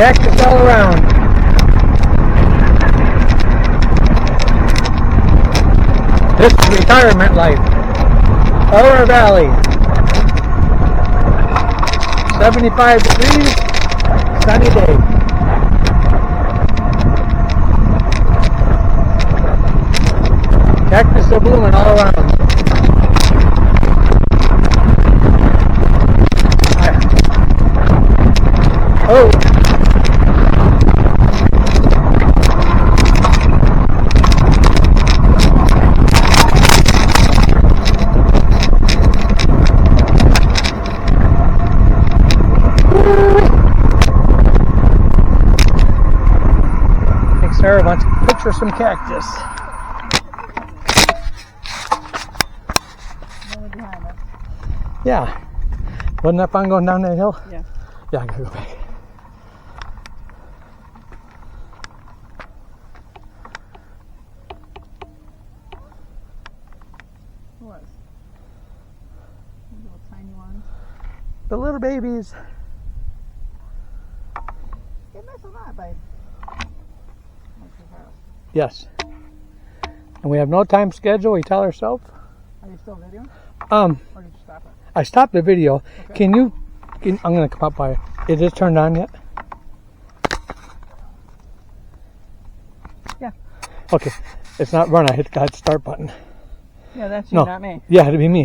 Cactus all around. This is retirement life. Aurora Valley. 75 degrees, sunny day. Cactus are blooming all around. Oh! I think Sarah wants to picture some cactus. Yeah. Wasn't that fun going down that hill? Yeah. Yeah, I gotta go back. What? These little tiny ones. The little babies. Get nice on that, babe. Yes. And we have no time schedule, we tell ourselves. Are you still videoing? Or did you stop it? I stopped the video. Okay. I'm gonna come up by it. Is it turned on yet? Yeah. Okay. It's not run, I hit the start button. Yeah, that's you, No. not me. Yeah, it'd be me.